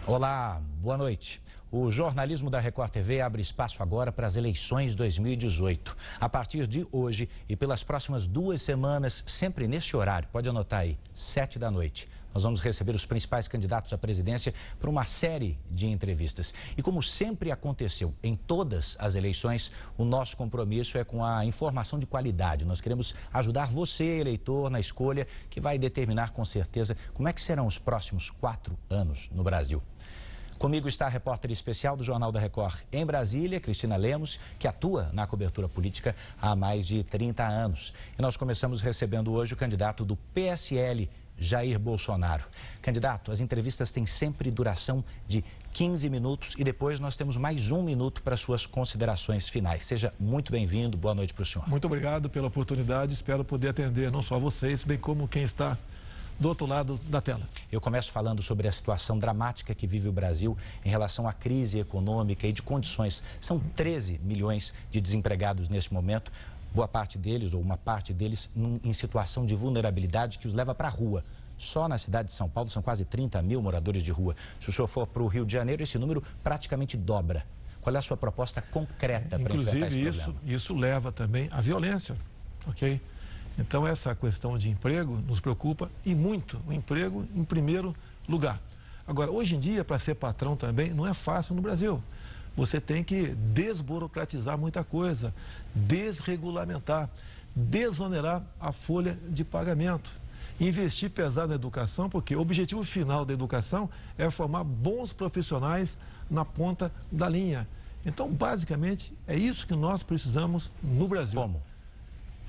Olá, boa noite. O jornalismo da Record TV abre espaço agora para as eleições 2018. A partir de hoje e pelas próximas 2 semanas, sempre neste horário, pode anotar aí, 7 da noite. Nós vamos receber os principais candidatos à presidência para uma série de entrevistas. E como sempre aconteceu em todas as eleições, o nosso compromisso é com a informação de qualidade. Nós queremos ajudar você, eleitor, na escolha que vai determinar com certeza como é que serão os próximos 4 anos no Brasil. Comigo está a repórter especial do Jornal da Record em Brasília, Cristina Lemos, que atua na cobertura política há mais de 30 anos. E nós começamos recebendo hoje o candidato do PSL, Jair Bolsonaro. Candidato, as entrevistas têm sempre duração de 15 minutos e depois nós temos mais 1 minuto para suas considerações finais. Seja muito bem-vindo, boa noite para o senhor. Muito obrigado pela oportunidade, espero poder atender não só vocês, bem como quem está do outro lado da tela. Eu começo falando sobre a situação dramática que vive o Brasil em relação à crise econômica e de condições. São 13 milhões de desempregados nesse momento. Boa parte deles, ou uma parte deles, em situação de vulnerabilidade que os leva para a rua. Só na cidade de São Paulo são quase 30 mil moradores de rua. Se o senhor for para o Rio de Janeiro, esse número praticamente dobra. Qual é a sua proposta concreta para enfrentar esse problema? Inclusive, isso leva também à violência, ok? Então, essa questão de emprego nos preocupa e muito. O emprego em primeiro lugar. Agora, hoje em dia, para ser patrão também, não é fácil no Brasil. Você tem que desburocratizar muita coisa, desregulamentar, desonerar a folha de pagamento, investir pesado na educação, porque o objetivo final da educação é formar bons profissionais na ponta da linha. Então, basicamente, é isso que nós precisamos no Brasil. Como?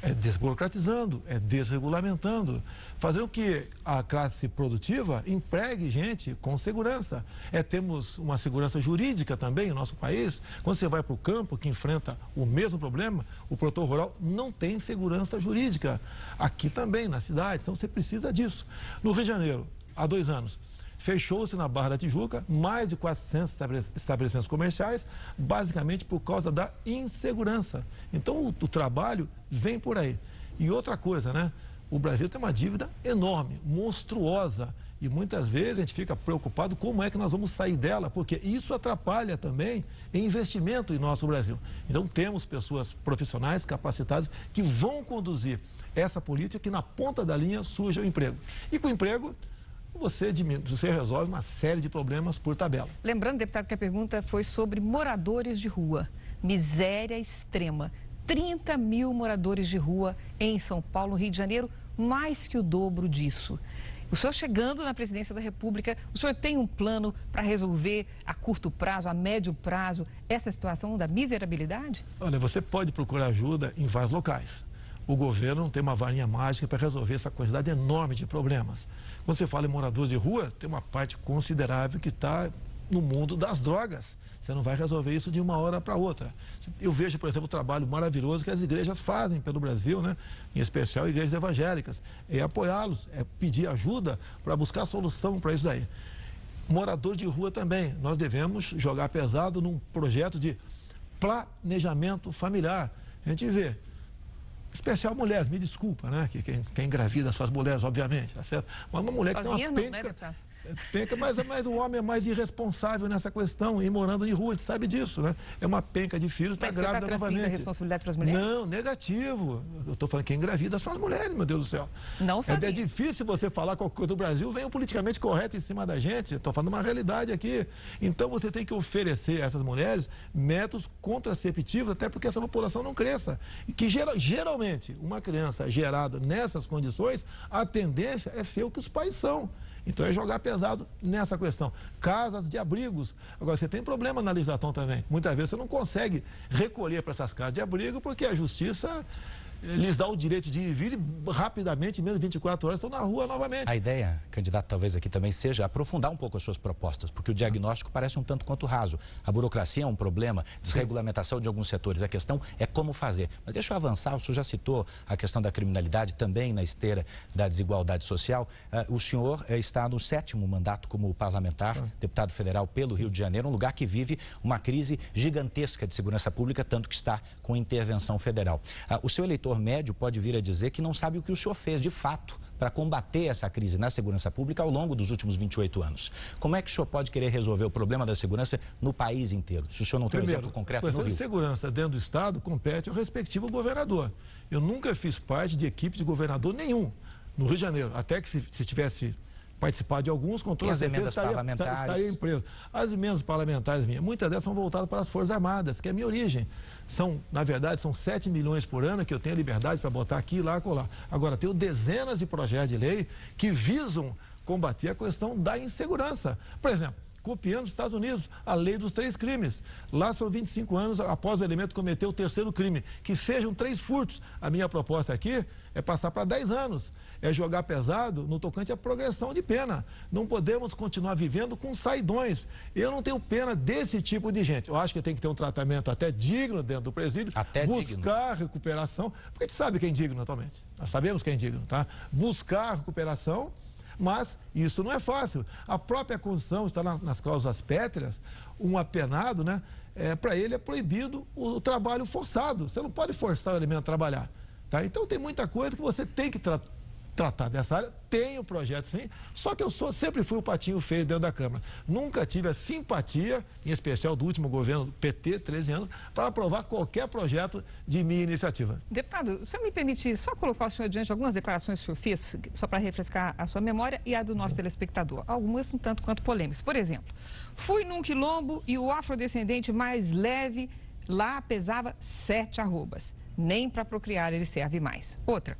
É desburocratizando, é desregulamentando, fazendo com que a classe produtiva empregue gente com segurança. Temos uma segurança jurídica também no nosso país. Quando você vai para o campo, que enfrenta o mesmo problema, o produtor rural não tem segurança jurídica. Aqui também, na cidade, então você precisa disso. No Rio de Janeiro, há 2 anos, fechou-se na Barra da Tijuca mais de 400 estabelecimentos comerciais, basicamente por causa da insegurança. Então, o trabalho vem por aí. E outra coisa, né? O Brasil tem uma dívida enorme, monstruosa. E muitas vezes a gente fica preocupado como é que nós vamos sair dela, porque isso atrapalha também em investimento em nosso Brasil. Então, temos pessoas profissionais, capacitadas, que vão conduzir essa política que na ponta da linha surja o emprego. E com o emprego, você resolve uma série de problemas por tabela. Lembrando, deputado, que a pergunta foi sobre moradores de rua. Miséria extrema. 30 mil moradores de rua em São Paulo, Rio de Janeiro, mais que o dobro disso. O senhor chegando na presidência da República, o senhor tem um plano para resolver a curto prazo, a médio prazo, essa situação da miserabilidade? Olha, você pode procurar ajuda em vários locais. O governo não tem uma varinha mágica para resolver essa quantidade enorme de problemas. Quando você fala em moradores de rua, tem uma parte considerável que está no mundo das drogas. Você não vai resolver isso de uma hora para outra. Eu vejo, por exemplo, o trabalho maravilhoso que as igrejas fazem pelo Brasil, né? Em especial igrejas evangélicas. É apoiá-los, é pedir ajuda para buscar solução para isso daí. Morador de rua também. Nós devemos jogar pesado num projeto de planejamento familiar. A gente vê. Especial mulheres, me desculpa, né? Quem engravida suas mulheres, obviamente, tá certo? Mas uma mulher que tem uma penca, mas o homem é mais irresponsável nessa questão, e morando em rua, a gente sabe disso, né? É uma penca de filhos, está grávida novamente. A responsabilidade para as mulheres? Não, negativo. Eu estou falando que quem engravida são as mulheres, meu Deus do céu. Não sozinha. É difícil você falar qualquer coisa do Brasil, vem o politicamente correto em cima da gente. Estou falando uma realidade aqui. Então você tem que oferecer a essas mulheres métodos contraceptivos, até porque essa população não cresça. E que geralmente, uma criança gerada nessas condições, a tendência é ser o que os pais são. Então é jogar pesado nessa questão. Casas de abrigos. Agora, você tem problema na legislação também. Muitas vezes você não consegue recolher para essas casas de abrigo porque a justiça lhes dá o direito de ir e vir rapidamente, em menos de 24 horas, estão na rua novamente. A ideia, candidato, talvez aqui também seja aprofundar um pouco as suas propostas, porque o diagnóstico parece um tanto quanto raso. A burocracia é um problema, desregulamentação de alguns setores. A questão é como fazer. Mas deixa eu avançar, o senhor já citou a questão da criminalidade, também na esteira da desigualdade social. O senhor está no 7º mandato como parlamentar, deputado federal pelo Rio de Janeiro, um lugar que vive uma crise gigantesca de segurança pública, tanto que está com intervenção federal. O seu eleitor senador médio pode vir a dizer que não sabe o que o senhor fez, de fato, para combater essa crise na segurança pública ao longo dos últimos 28 anos. Como é que o senhor pode querer resolver o problema da segurança no país inteiro, se o senhor não tem um exemplo concreto no Rio? A segurança dentro do Estado compete ao respectivo governador. Eu nunca fiz parte de equipe de governador nenhum no Rio de Janeiro, até que se tivesse participar de alguns, com toda certeza estaria preso. As emendas parlamentares minhas, muitas delas são voltadas para as Forças Armadas, que é a minha origem. Na verdade, são 7 milhões por ano que eu tenho a liberdade para botar aqui, lá, colar. Agora, tenho dezenas de projetos de lei que visam combater a questão da insegurança. Por exemplo, copiando os Estados Unidos, a lei dos 3 crimes. Lá são 25 anos após o elemento cometer o 3º crime, que sejam 3 furtos. A minha proposta aqui é passar para 10 anos, é jogar pesado no tocante à progressão de pena. Não podemos continuar vivendo com saidões. Eu não tenho pena desse tipo de gente. Eu acho que tem que ter um tratamento até digno dentro do presídio, buscar recuperação, porque a gente sabe quem é indigno atualmente. Nós sabemos quem é indigno, tá? Buscar recuperação. Mas isso não é fácil. A própria Constituição está nas cláusulas pétreas, um apenado, né? Para ele é proibido o trabalho forçado. Você não pode forçar o elemento a trabalhar. Tá? Então tem muita coisa que você tem que tratar dessa área. Tem o projeto, sim, só que eu sempre fui o patinho feio dentro da Câmara. Nunca tive a simpatia, em especial do último governo PT, 13 anos, para aprovar qualquer projeto de minha iniciativa. Deputado, o senhor me permite só colocar o senhor diante de algumas declarações que o senhor fez, só para refrescar a sua memória e a do nosso telespectador. Algumas um tanto quanto polêmicas. Por exemplo, fui num quilombo e o afrodescendente mais leve lá pesava 7 arrobas. Nem para procriar ele serve mais. Outra.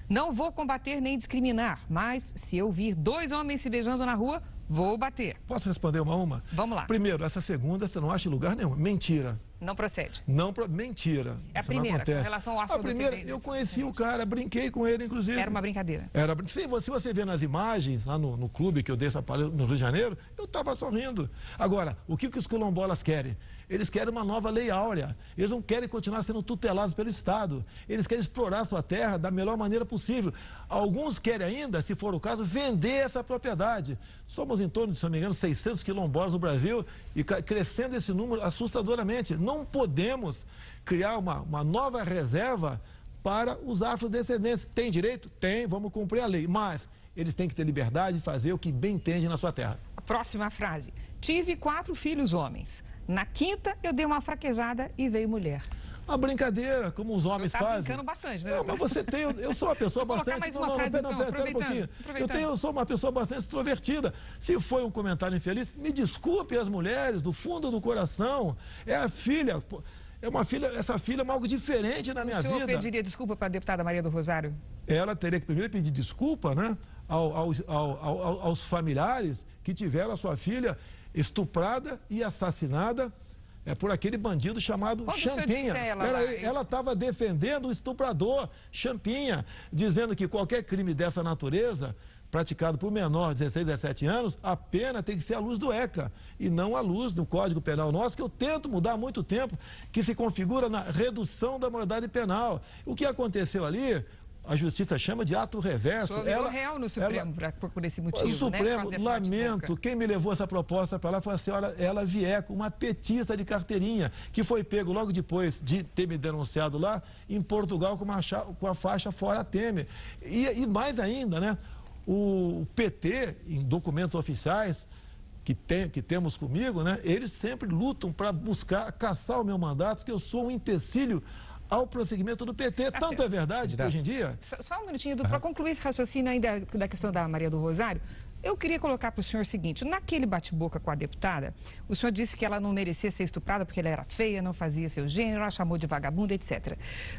Não vou combater nem discriminar, mas se eu vir 2 homens se beijando na rua, vou bater. Posso responder uma? Vamos lá. Primeiro, essa segunda você não acha em lugar nenhum. Mentira. Não procede. Mentira. É a primeira, com relação ao afrodescendente. A primeira, eu conheci o cara, brinquei com ele, inclusive. Era uma brincadeira. Se você vê nas imagens, lá no clube que eu dei essa palestra no Rio de Janeiro, eu estava sorrindo. Agora, o que os quilombolas querem? Eles querem uma nova lei áurea. Eles não querem continuar sendo tutelados pelo Estado. Eles querem explorar a sua terra da melhor maneira possível. Alguns querem ainda, se for o caso, vender essa propriedade. Somos em torno de, se não me engano, 600 quilombolas no Brasil e crescendo esse número assustadoramente. Não podemos criar uma nova reserva para os afrodescendentes. Tem direito? Tem, vamos cumprir a lei. Mas eles têm que ter liberdade de fazer o que bem entende na sua terra. A próxima frase. Tive 4 filhos homens. Na quinta, eu dei uma fraquejada e veio mulher. Uma brincadeira, como os homens fazem. Brincando bastante, né? Não, mas você tem... Eu sou uma pessoa bastante... Mais uma frase, pera um pouquinho. Eu sou uma pessoa bastante extrovertida. Se foi um comentário infeliz, me desculpe as mulheres, do fundo do coração. É a filha... essa filha é algo diferente na minha vida. O senhor pediria desculpa para a deputada Maria do Rosário? Ela teria que primeiro pedir desculpa, né, aos familiares que tiveram a sua filha estuprada e assassinada por aquele bandido chamado Champinha. Ela estava defendendo o estuprador Champinha, dizendo que qualquer crime dessa natureza praticado por menor de 16, 17 anos, a pena tem que ser à luz do ECA e não à luz do Código Penal nosso, que eu tento mudar há muito tempo, que se configura na redução da maioridade penal. O que aconteceu ali, a justiça chama de ato reverso. O senhor real no Supremo por esse motivo, o Supremo, né? Lamento, quem me levou essa proposta para lá foi a senhora Ela Vieco, uma petista de carteirinha, que foi pego logo depois de ter me denunciado lá, em Portugal, com a faixa fora Temer. E mais ainda, né? O PT, em documentos oficiais que temos comigo, né? Eles sempre lutam para buscar caçar o meu mandato, porque eu sou um empecilho ao prosseguimento do PT. Tanto certo. É verdade que hoje em dia... Só um minutinho, para concluir esse raciocínio ainda da questão da Maria do Rosário, eu queria colocar para o senhor o seguinte, naquele bate-boca com a deputada, o senhor disse que ela não merecia ser estuprada porque ela era feia, não fazia seu gênero, ela chamou de vagabunda, etc.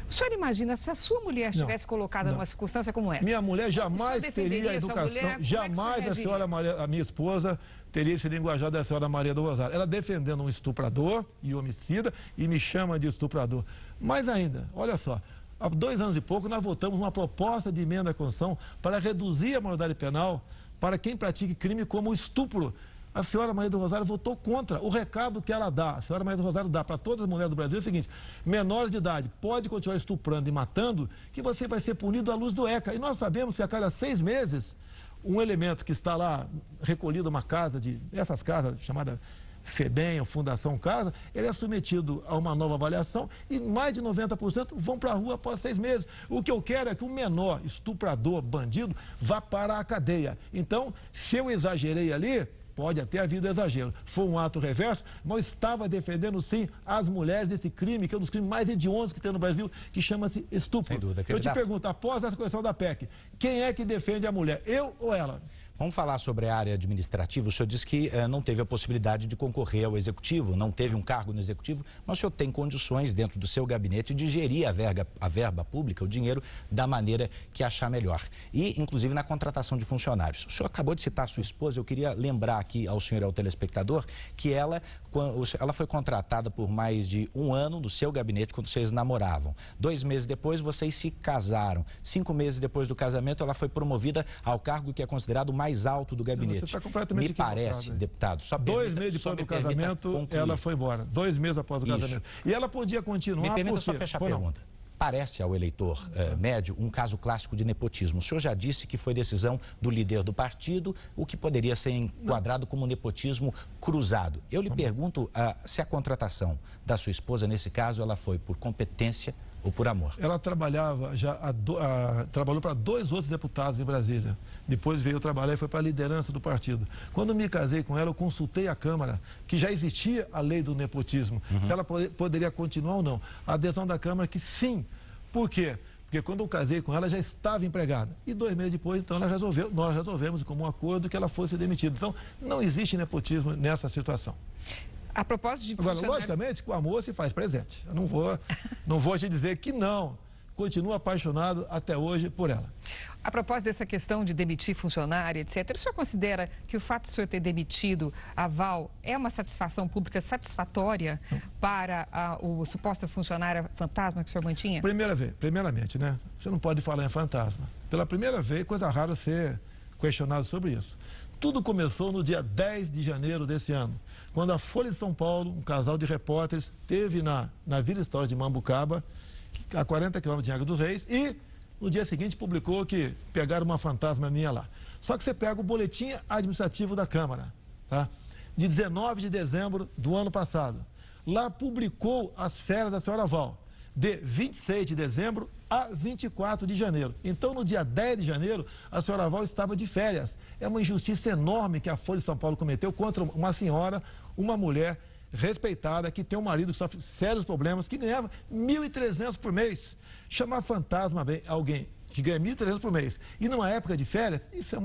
O senhor imagina se a sua mulher estivesse colocada numa circunstância como essa? Minha mulher jamais teria a educação, jamais a senhora a minha esposa teria esse linguajar da senhora Maria do Rosário. Ela defendendo um estuprador e homicida e me chama de estuprador. Mais ainda, olha só, há 2 anos e pouco nós votamos uma proposta de emenda à Constituição para reduzir a maioridade penal para quem pratique crime como estupro. A senhora Maria do Rosário votou contra. O recado que ela dá, a senhora Maria do Rosário dá para todas as mulheres do Brasil é o seguinte: menores de idade pode continuar estuprando e matando, que você vai ser punido à luz do ECA. E nós sabemos que a cada 6 meses, um elemento que está lá recolhido numa casa essas casas chamadas FEBEM, Fundação Casa, ele é submetido a uma nova avaliação e mais de 90% vão para a rua após 6 meses. O que eu quero é que o menor estuprador, bandido, vá para a cadeia. Então, se eu exagerei ali, pode até haver exagero. Foi um ato reverso, mas eu estava defendendo, sim, as mulheres, esse crime, que é um dos crimes mais hediondos que tem no Brasil, que chama-se estupro. Sem dúvida. Eu te pergunto, após essa questão da PEC, quem é que defende a mulher, eu ou ela? Vamos falar sobre a área administrativa. O senhor disse que não teve a possibilidade de concorrer ao executivo, não teve um cargo no executivo, mas o senhor tem condições dentro do seu gabinete de gerir a verba pública, o dinheiro, da maneira que achar melhor. E, inclusive, na contratação de funcionários. O senhor acabou de citar a sua esposa, eu queria lembrar aqui ao senhor e ao telespectador que ela foi contratada por mais de 1 ano no seu gabinete quando vocês namoravam. 2 meses depois, vocês se casaram. 5 meses depois do casamento, ela foi promovida ao cargo que é considerado mais alto do gabinete. Você está completamente equivocado. Me parece, deputado, só 2 meses depois do casamento, ela foi embora. 2 meses após o casamento. E ela podia continuar. Me permita só fechar a pergunta. Parece ao eleitor médio um caso clássico de nepotismo. O senhor já disse que foi decisão do líder do partido, o que poderia ser enquadrado como nepotismo cruzado. Eu lhe pergunto se a contratação da sua esposa, nesse caso, ela foi por competência ou por amor? Ela trabalhava trabalhou para 2 outros deputados em Brasília. Depois veio trabalhar e foi para a liderança do partido. Quando me casei com ela, eu consultei a Câmara, que já existia a lei do nepotismo, se ela poderia continuar ou não. A adesão da Câmara que sim. Por quê? Porque quando eu casei com ela, já estava empregada. E 2 meses depois, então, nós resolvemos como um acordo que ela fosse demitida. Então, não existe nepotismo nessa situação. A propósito de Agora, logicamente, com o amor se faz presente. Eu não vou te dizer que não. Continuo apaixonado até hoje por ela. A propósito dessa questão de demitir funcionário, etc., o senhor considera que o fato de o senhor ter demitido a Val é uma satisfação pública satisfatória para a suposta funcionária fantasma que o senhor mantinha? Primeiramente, né? Você não pode falar em fantasma. Pela primeira vez, coisa rara ser questionado sobre isso. Tudo começou no dia 10 de janeiro desse ano, quando a Folha de São Paulo, um casal de repórteres, teve na Vila Histórica de Mambucaba, a 40 quilômetros de Angra dos Reis, e no dia seguinte publicou que pegaram uma fantasma minha lá. Só que você pega o boletim administrativo da Câmara, tá? De 19 de dezembro do ano passado. Lá publicou as férias da senhora Val, de 26 de dezembro a 24 de janeiro. Então, no dia 10 de janeiro, a senhora Val estava de férias. É uma injustiça enorme que a Folha de São Paulo cometeu contra uma senhora, uma mulher respeitada, que tem um marido que sofre sérios problemas, que ganhava R$ 1.300 por mês. Chamar fantasma alguém que ganha R$ 1.300 por mês e numa época de férias, isso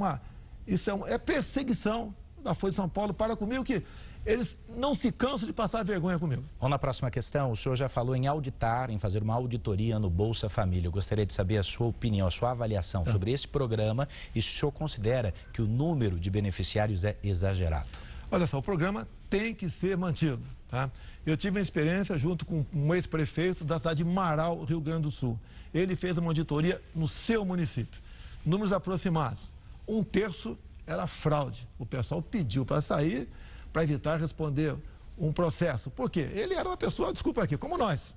é perseguição da Folha de São Paulo para comigo, que eles não se cansam de passar vergonha comigo. Vamos na próxima questão. O senhor já falou em auditar, em fazer uma auditoria no Bolsa Família. Eu gostaria de saber a sua opinião, a sua avaliação sobre esse programa e se o senhor considera que o número de beneficiários é exagerado. Olha só, o programa tem que ser mantido, tá? Eu tive uma experiência junto com um ex-prefeito da cidade de Marau, Rio Grande do Sul. Ele fez uma auditoria no seu município. Números aproximados. 1/3 era fraude. O pessoal pediu para sair para evitar responder um processo. Por quê? Ele era uma pessoa, desculpa aqui, como nós.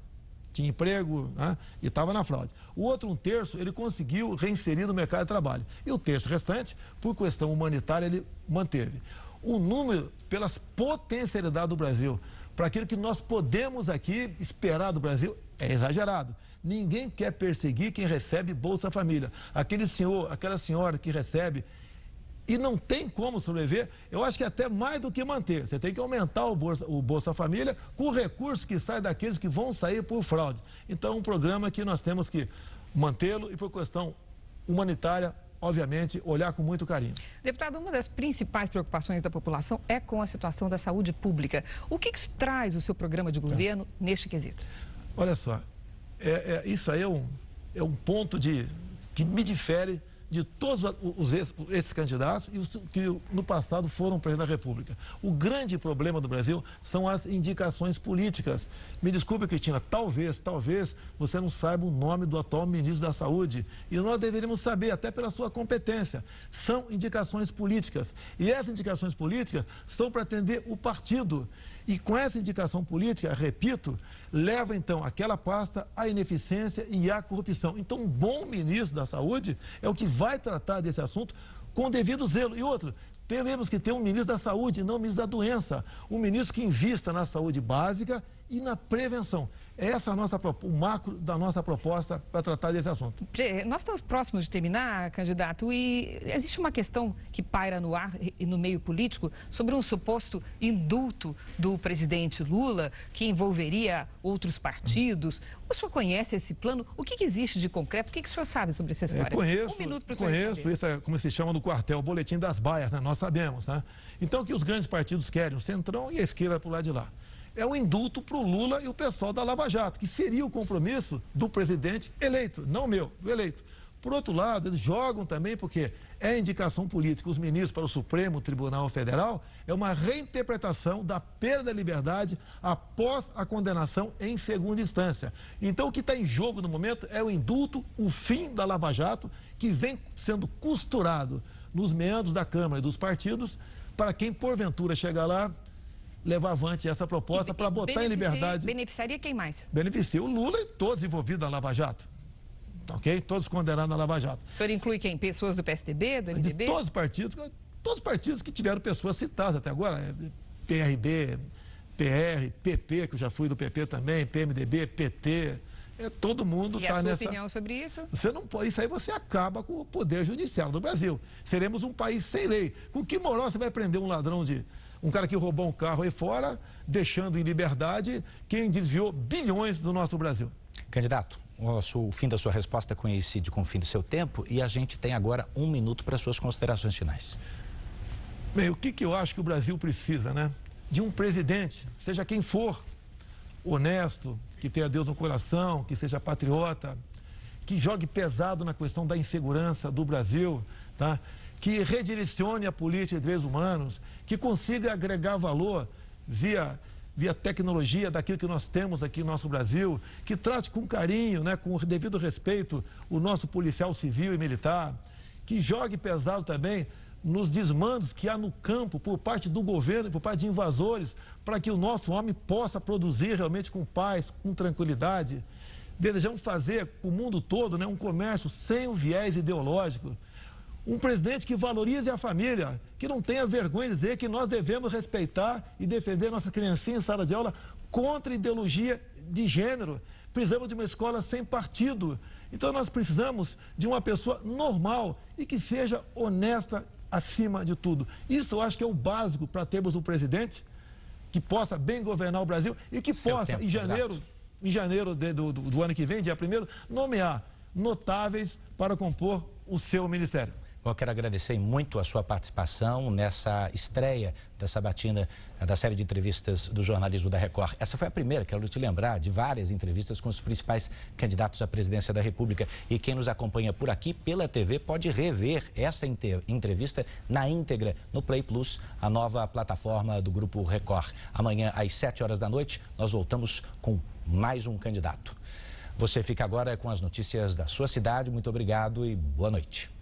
Tinha emprego, né? E estava na fraude. O outro 1/3 ele conseguiu reinserir no mercado de trabalho. E o terço restante, por questão humanitária, ele manteve. O número, pelas potencialidades do Brasil, para aquilo que nós podemos aqui esperar do Brasil, é exagerado. Ninguém quer perseguir quem recebe Bolsa Família. Aquele senhor, aquela senhora que recebe e não tem como sobreviver, eu acho que até mais do que manter. Você tem que aumentar o Bolsa Família com o recurso que sai daqueles que vão sair por fraude. Então, é um programa que nós temos que mantê-lo e, por questão humanitária, obviamente, olhar com muito carinho. Deputado, uma das principais preocupações da população é com a situação da saúde pública. O que traz o seu programa de governo neste quesito? Olha só, isso aí é um ponto que me difere de todos esses candidatos e os que no passado foram presidente da República. O grande problema do Brasil são as indicações políticas. Me desculpe, Cristina, talvez você não saiba o nome do atual ministro da Saúde. E nós deveríamos saber, até pela sua competência. São indicações políticas. E essas indicações políticas são para atender o partido. E com essa indicação política, repito, leva então aquela pasta à ineficiência e à corrupção. Então, um bom ministro da Saúde é o que vai tratar desse assunto com o devido zelo. E outro, Temos que ter um ministro da saúde, não um ministro da doença. Um ministro que invista na saúde básica e na prevenção. Essa é o macro da nossa proposta para tratar desse assunto. Nós estamos próximos de terminar, candidato, e existe uma questão que paira no ar e no meio político sobre um suposto indulto do presidente Lula, que envolveria outros partidos. O senhor conhece esse plano? O que existe de concreto? O que o senhor sabe sobre essa história? Conheço, um minuto para o senhor responder. Isso é como se chama no quartel, o boletim das baias, né? Nós sabemos, né? Então, o que os grandes partidos querem, o Centrão e a esquerda para o lado de lá, é um indulto para o Lula e o pessoal da Lava Jato, que seria o compromisso do presidente eleito, não meu, do eleito. Por outro lado, eles jogam também, porque é indicação política, os ministros para o Supremo Tribunal Federal, é uma reinterpretação da perda da liberdade após a condenação em segunda instância. Então, o que está em jogo no momento é o indulto, o fim da Lava Jato, que vem sendo costurado nos meandros da Câmara e dos partidos, para quem porventura chegar lá, levar avante essa proposta para botar em liberdade. Beneficiaria quem mais? Beneficia o Lula e todos envolvidos na Lava Jato. Ok? Todos condenados na Lava Jato. O senhor inclui quem? Pessoas do PSDB, do MDB? De todos os partidos que tiveram pessoas citadas até agora. PRB, PR, PP, que eu já fui do PP também, PMDB, PT. Todo mundo está nessa... E a sua opinião sobre isso? Você não pode, isso aí você acaba com o poder judiciário do Brasil. Seremos um país sem lei. Com que moral você vai prender um ladrão um cara que roubou um carro aí fora, deixando em liberdade quem desviou bilhões do nosso Brasil? Candidato, o fim da sua resposta coincide com o fim do seu tempo e a gente tem agora 1 minuto para suas considerações finais. Bem, o que eu acho que o Brasil precisa, né? De um presidente, seja quem for, honesto, que tenha Deus no coração, que seja patriota, que jogue pesado na questão da insegurança do Brasil, tá? Que redirecione a política de direitos humanos, que consiga agregar valor via tecnologia daquilo que nós temos aqui no nosso Brasil, que trate com carinho, né, com o devido respeito, o nosso policial civil e militar, que jogue pesado também nos desmandos que há no campo por parte do governo e por parte de invasores, para que o nosso homem possa produzir realmente com paz, com tranquilidade. Desejamos fazer o mundo todo, né, um comércio sem o viés ideológico. Um presidente que valorize a família, que não tenha vergonha de dizer que nós devemos respeitar e defender nossas criancinhas em sala de aula contra a ideologia de gênero. Precisamos de uma escola sem partido. Então nós precisamos de uma pessoa normal e que seja honesta acima de tudo. Isso eu acho que é o básico para termos um presidente que possa bem governar o Brasil e que possa, em janeiro do ano que vem, dia 1º, nomear notáveis para compor o seu ministério. Eu quero agradecer muito a sua participação nessa estreia da sabatina da série de entrevistas do jornalismo da Record. Essa foi a primeira, quero te lembrar, de várias entrevistas com os principais candidatos à presidência da República. E quem nos acompanha por aqui, pela TV, pode rever essa entrevista na íntegra no Play Plus, a nova plataforma do Grupo Record. Amanhã, às 7 horas da noite, nós voltamos com mais um candidato. Você fica agora com as notícias da sua cidade. Muito obrigado e boa noite.